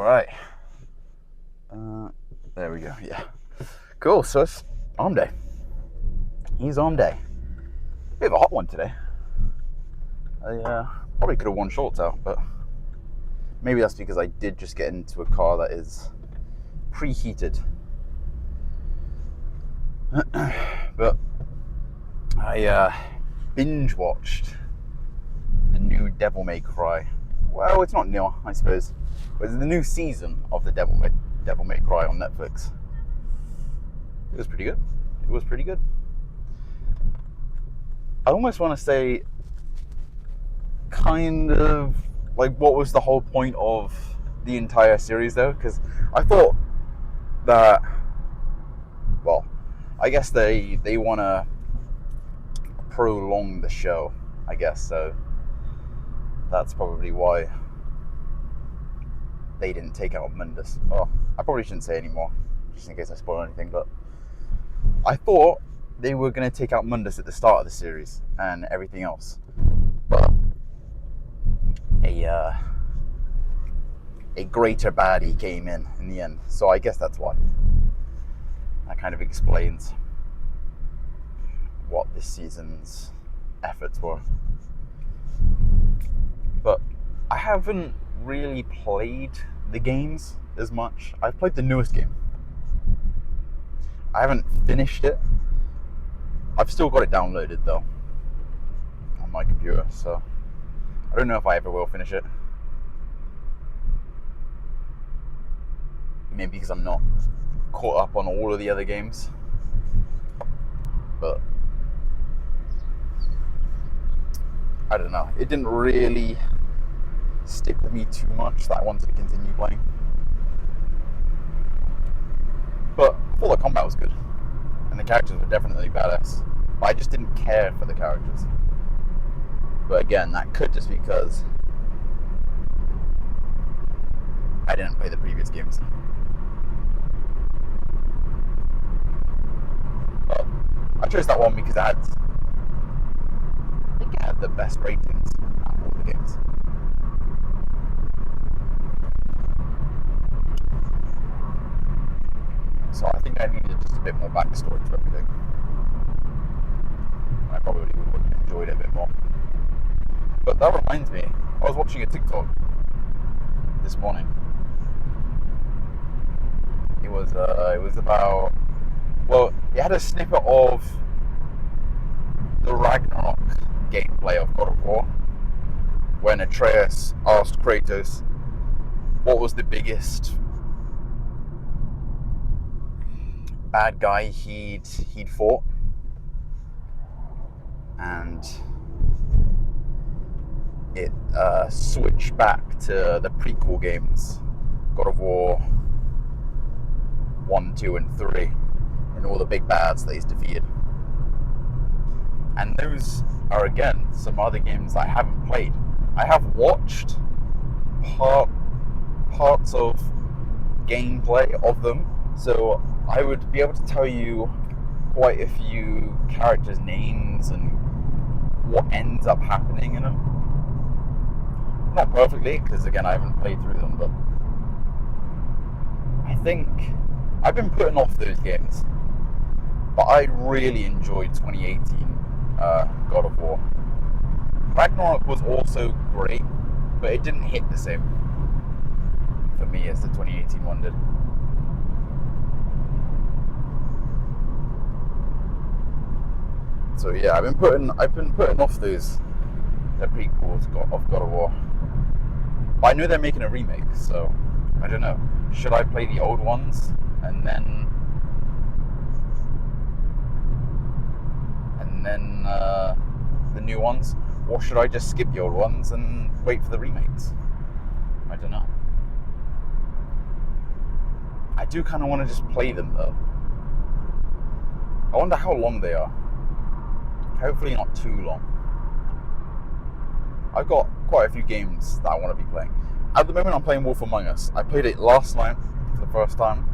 right. There we go. Yeah. Cool. So it's arm day. He's arm day. Bit of a hot one today. I probably could have worn shorts out, but maybe that's because I did just get into a car that is preheated. But I binge watched the new Devil May Cry. Well, it's not new, I suppose. But it's the new season of the Devil May Cry on Netflix. It was pretty good. I almost want to say, kind of like, what was the whole point of the entire series, though? Because I thought that, well, I guess they want to prolong the show, I guess, so that's probably why they didn't take out Mundus. Well, I probably shouldn't say anymore, just in case I spoil anything, but I thought they were going to take out Mundus at the start of the series and everything else, but a greater baddie came in the end, so I guess that's why. That kind of explains what this season's efforts were. But I haven't really played the games as much. I've played the newest game. I haven't finished it. I've still got it downloaded though on my computer, so I don't know if I ever will finish it. Maybe because I'm not caught up on all of the other games. But I don't know. It didn't really stick with me too much that I wanted to continue playing. But I thought the combat was good. And the characters were definitely badass. But I just didn't care for the characters. But again, that could just be because I didn't play the previous games. But I chose that one because I think it had the best ratings out of all the games. So I think I needed just a bit more backstory to everything. I probably would have enjoyed it a bit more. But that reminds me, I was watching a TikTok this morning. It was about, well, it had a snippet of the Ragnarok gameplay of God of War, when Atreus asked Kratos what was the biggest bad guy he'd fought, and it switched back to the prequel games, God of War 1, 2, and 3, and all the big bads that he's defeated. And those are, again, some other games I haven't played. I have watched parts of gameplay of them, so I would be able to tell you quite a few characters' names and what ends up happening in them. Not perfectly, because again, I haven't played through them, but I think I've been putting off those games. But I really enjoyed 2018 God of War. Ragnarok was also great, but it didn't hit the same for me as the 2018 one did. So yeah, I've been putting off the prequels of God of War. But I know they're making a remake, so I don't know. Should I play the old ones and then the new ones, or should I just skip the old ones and wait for the remakes? I don't know. I do kind of want to just play them though. I wonder how long they are. Hopefully not too long. I've got quite a few games that I want to be playing. At the moment I'm playing Wolf Among Us. I played it last night for the first time,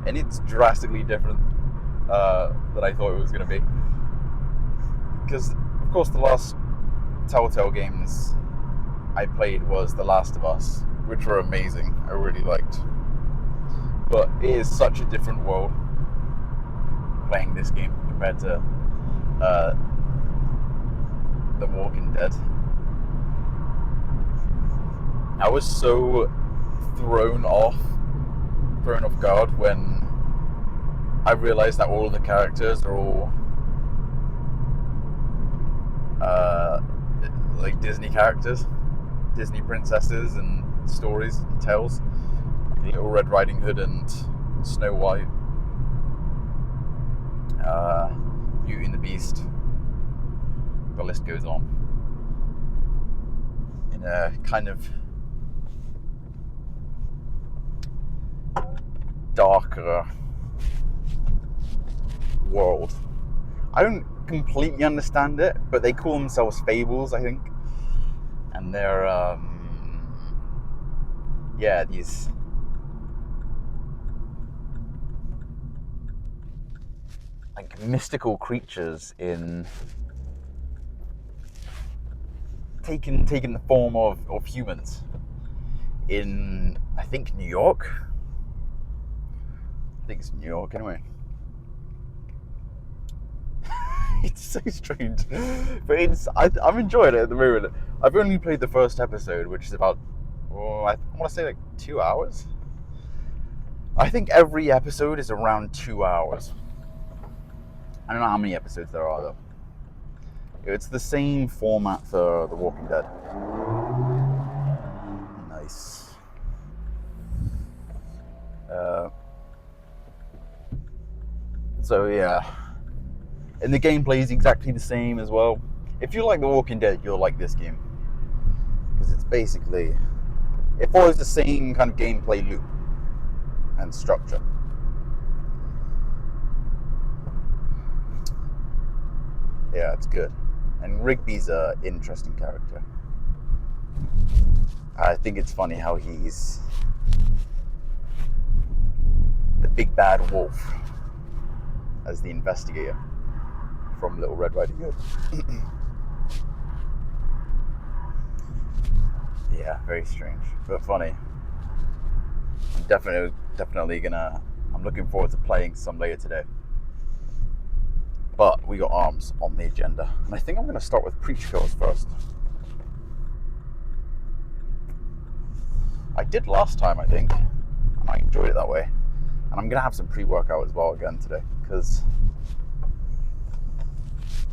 and it's drastically different than I thought it was going to be. Because, of course, the last Telltale games I played was The Last of Us, which were amazing. I really liked. But it is such a different world playing this game compared to The Walking Dead. I was so thrown off guard when I realized that all of the characters are all like Disney characters, Disney princesses and stories and tales. Little Red Riding Hood and Snow White, Beauty and the Beast. The list goes on. In a kind of darker world. I don't completely understand it, but they call themselves fables, I think. And they're, these like mystical creatures in taking the form of humans in, I think, New York. I think it's New York anyway. It's so strange, but I'm enjoying it at the moment. I've only played the first episode, which is about, I want to say like 2 hours. I think every episode is around 2 hours. I don't know how many episodes there are though. It's the same format for The Walking Dead. Nice. So yeah. And the gameplay is exactly the same as well. If you like The Walking Dead, you'll like this game. Because it's basically, it follows the same kind of gameplay loop and structure. Yeah, it's good. And Rigby's an interesting character. I think it's funny how he's the big bad wolf as the investigator from Little Red Riding Hood. Yeah, very strange, but funny. I'm definitely gonna. I'm looking forward to playing some later today. But we got ARMS on the agenda, and I think I'm gonna start with Preacher Girls first. I did last time, I think, and I enjoyed it that way. And I'm gonna have some pre-workout as well again today, because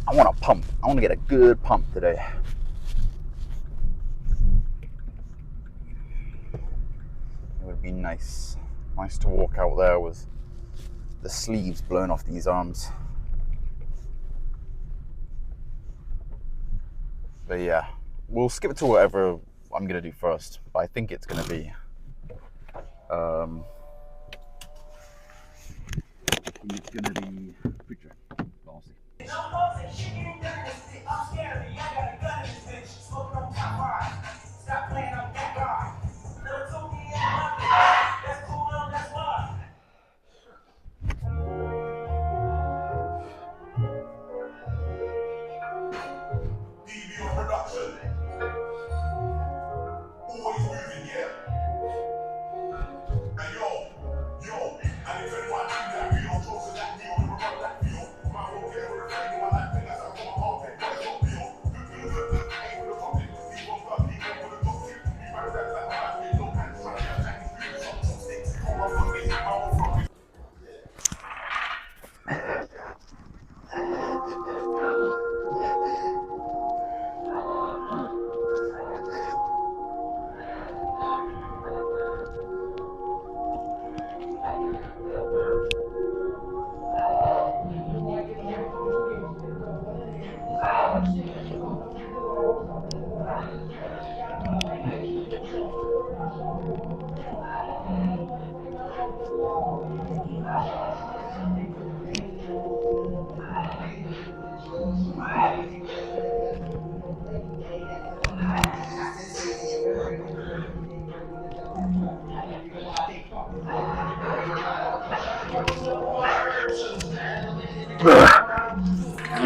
I want to pump. I want to get a good pump today. It would be nice to walk out there with the sleeves blown off these arms. But yeah, we'll skip to whatever I'm gonna do first. But I think it's gonna be Preacher. I'll see.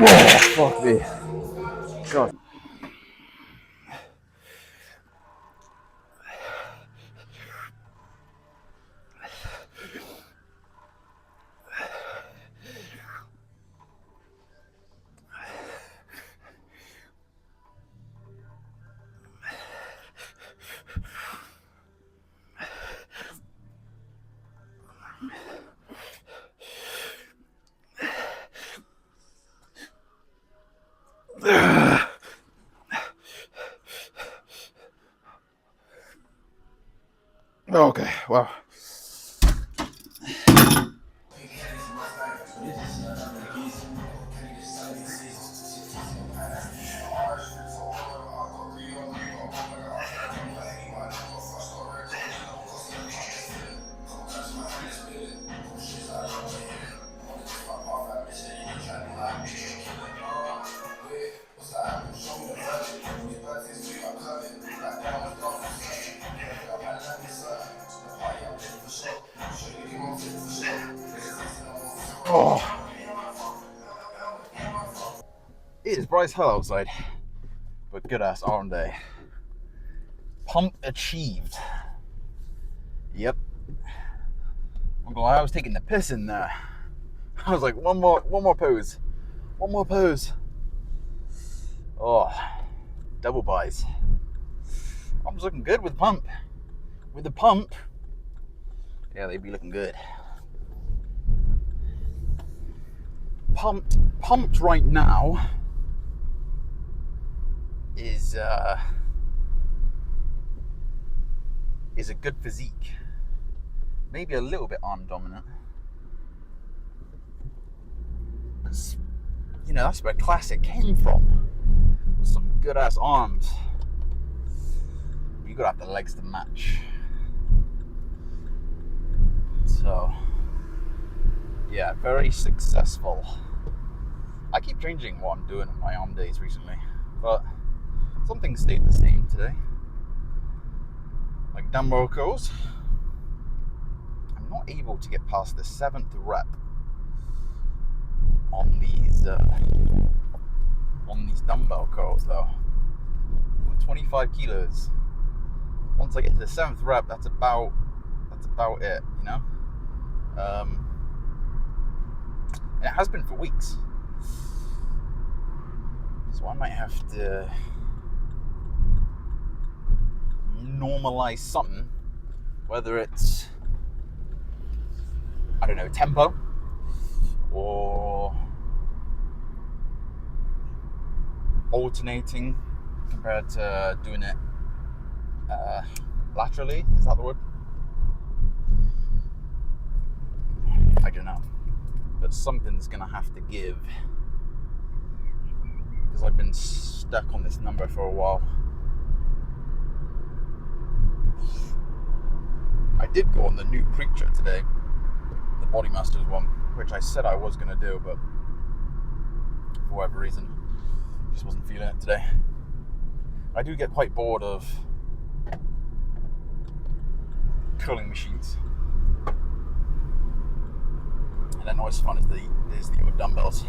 Oh, fuck me. God. Okay, well. Oh. It is Bryce Hell outside, but good ass arm day. Pump achieved. Yep. I'm glad I was taking the piss in there. I was like, one more pose. One more pose. Oh, double buys. I'm just looking good with pump. With the pump, yeah, they'd be looking good. Pumped right now is a good physique. Maybe a little bit arm dominant. You know, that's where Classic came from. With some good ass arms. You gotta have the legs to match. So, yeah, very successful. I keep changing what I'm doing on my arm days recently, but something stayed the same today. Like dumbbell curls, I'm not able to get past the 7th rep on these dumbbell curls though. With 25 kilos. Once I get to the 7th rep, that's about it, you know. And it has been for weeks. So I might have to normalize something, whether it's, I don't know, tempo or alternating compared to doing it laterally. Is that the word? I don't know, but something's gonna have to give because I've been stuck on this number for a while. I did go on the new Preacher today, the Bodymasters one, which I said I was gonna do, but for whatever reason, just wasn't feeling it today. I do get quite bored of curling machines. And then always fun is the dumbbells.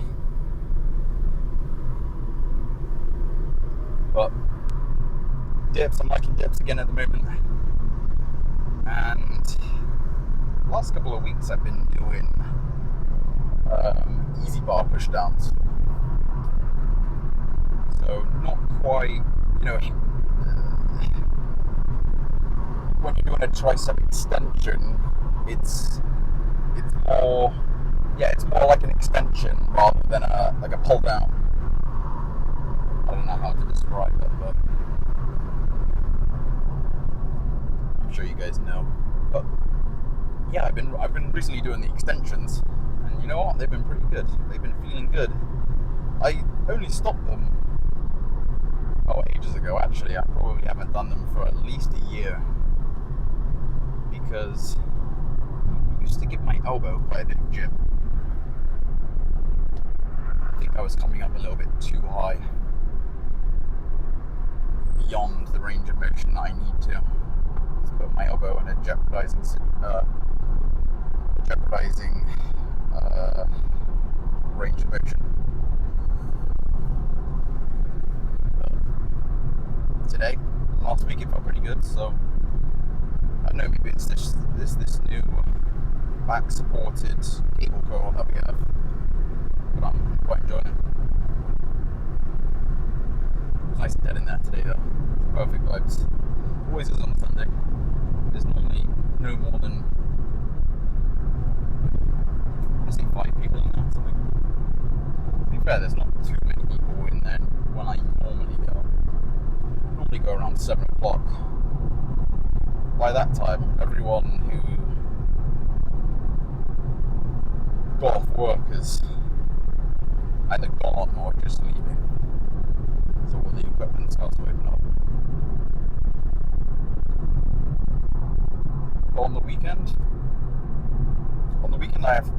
But dips, I'm liking dips again at the moment. And the last couple of weeks I've been doing easy bar push downs. So not quite, you know, when you're doing a tricep extension, it's more, yeah, it's more like an extension rather than a pull down. I don't know how to describe it, but I'm sure you guys know. But yeah, I've been recently doing the extensions, and you know what? They've been pretty good. They've been feeling good. I only stopped them ages ago. Actually, I probably haven't done them for at least a year because I used to give my elbow quite a bit of gym. I think I was coming up a little bit too high, beyond the range of motion that I need to put my elbow in a jeopardizing range of motion. But today, last week, it felt pretty good. So I don't know, maybe it's this new back supported cable curl that we have, but I'm quite enjoying it. It was nice and dead in there today though. Perfect vibes. Always is on Sunday. There's normally no more than, I say 5 people in there or something. To be fair, there's not too many people in there when I normally go. I normally go around 7 o'clock. By that time, I'm everyone who got off work is either gone or just leaving. So all the equipment starts to open up. But on the weekend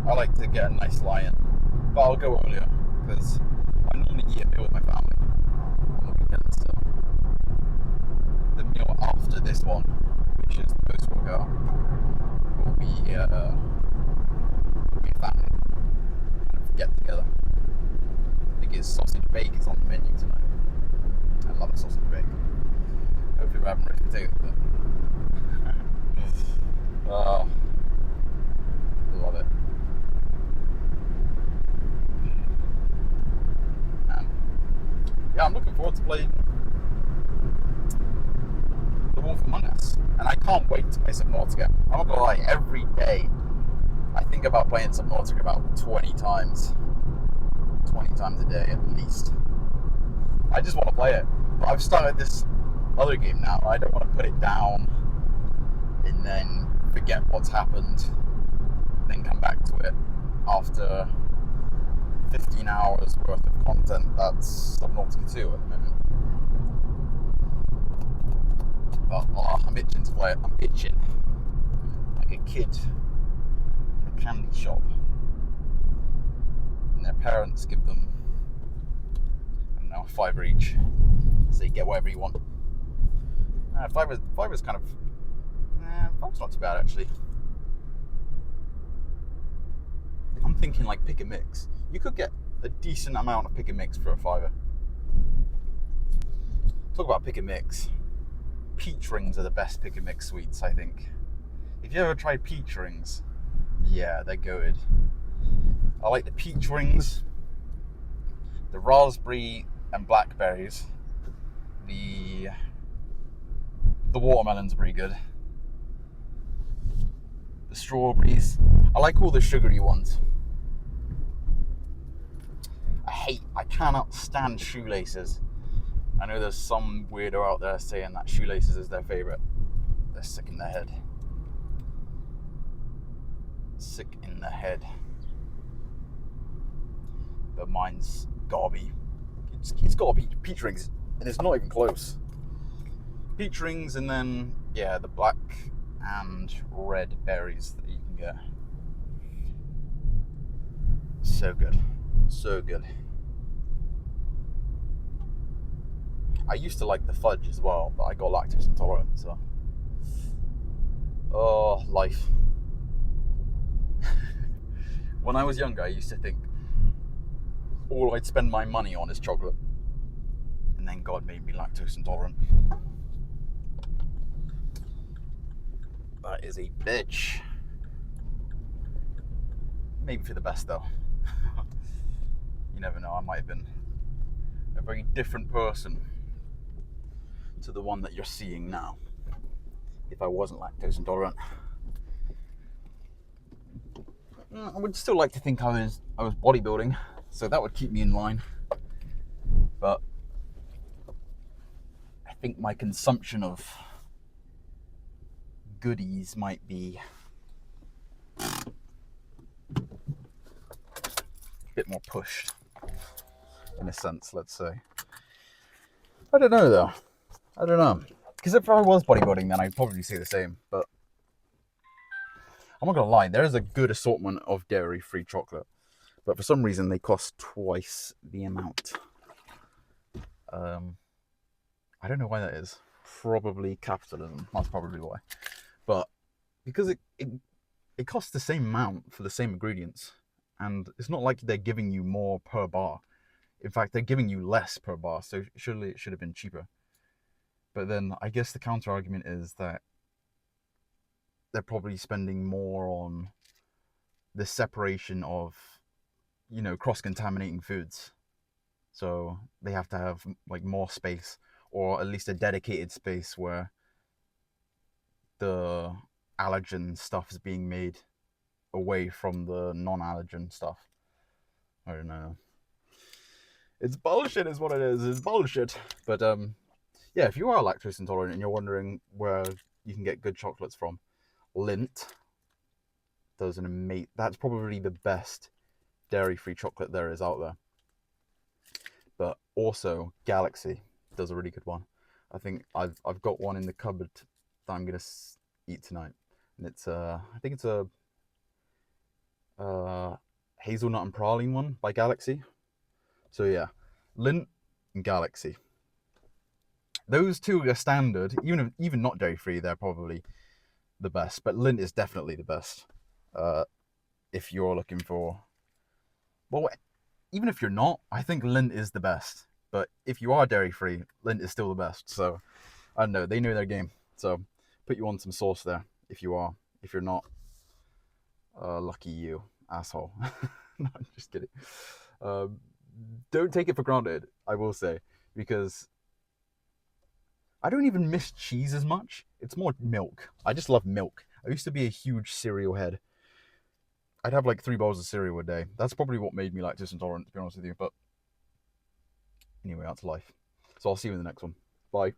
I like to get a nice lie-in. But I'll go earlier because I normally eat a meal with my family on the weekend. So the meal after this one, which is the post-workout, will be family get together. I think it's sausage bake is on the menu tonight. I love a sausage bake. Hopefully we're having roast potatoes with it. Oh, love it. Yeah, I'm looking forward to playing The Wolf Among Us, and I can't wait to play Subnautica. I'm not gonna lie, every day I think about playing Subnautica about 20 times a day at least. I just want to play it, but I've started this other game now. I don't want to put it down and then forget what's happened, then come back to it after 15 hours worth of content. That's Subnautica 2 at the moment. But I'm itching to play it. I'm itching like a kid in a candy shop, and their parents give them, I don't know, a $5 each, so you get whatever you want. $5 kind of, $5's not too bad actually. I'm thinking like pick and mix. You could get a decent amount of pick and mix for a $5. Talk about pick and mix. Peach rings are the best pick and mix sweets, I think. If you ever tried peach rings, yeah, they're good. I like the peach rings, the raspberry and blackberries, the watermelons are pretty good. The strawberries. I like all the sugary ones. I cannot stand shoelaces. I know there's some weirdo out there saying that shoelaces is their favourite. They're sick in the head. Sick in the head. But mine's gotta be. It's gotta be peach rings, and it's not even close. Peach rings, and then yeah, the black and red berries that you can get. So good, so good. I used to like the fudge as well, but I got lactose intolerant, so. Oh, life. When I was younger, I used to think all I'd spend my money on is chocolate. And then God made me lactose intolerant. That is a bitch. Maybe for the best, though. You never know, I might have been a very different person to the one that you're seeing now if I wasn't lactose intolerant. I would still like to think I was bodybuilding, so that would keep me in line. But I think my consumption of goodies might be a bit more pushed, in a sense, let's say. I don't know though. I don't know. Because if I was bodybuilding, then I'd probably say the same. But I'm not gonna lie, there is a good assortment of dairy-free chocolate, but for some reason they cost twice the amount. I don't know why that is. Probably capitalism. That's probably why. But because it costs the same amount for the same ingredients, and it's not like they're giving you more per bar. In fact, they're giving you less per bar, so surely it should have been cheaper. But then I guess the counter argument is that they're probably spending more on the separation of, cross-contaminating foods. So they have to have like more space, or at least a dedicated space where the allergen stuff is being made away from the non-allergen stuff. I don't know. It's bullshit is what it is. It's bullshit. But yeah, if you are lactose intolerant and you're wondering where you can get good chocolates from, Lindt does an amazing. That's probably the best dairy-free chocolate there is out there. But also Galaxy does a really good one. I think I've got one in the cupboard that I'm gonna eat tonight, and it's I think it's a hazelnut and praline one by Galaxy. So yeah, Lindt and Galaxy. Those two are standard. Even not dairy free, they're probably the best. But Lindt is definitely the best. If you're looking for, well, even if you're not, I think Lindt is the best. But if you are dairy free, Lindt is still the best. So I don't know. They know their game. So put you on some sauce there if you are. If you're not, lucky you, asshole. No, I'm just kidding. Don't take it for granted, I will say, because I don't even miss cheese as much. It's more milk. I just love milk. I used to be a huge cereal head. I'd have like 3 bowls of cereal a day. That's probably what made me lactose intolerant, to be honest with you. But anyway, that's life. So I'll see you in the next one. Bye.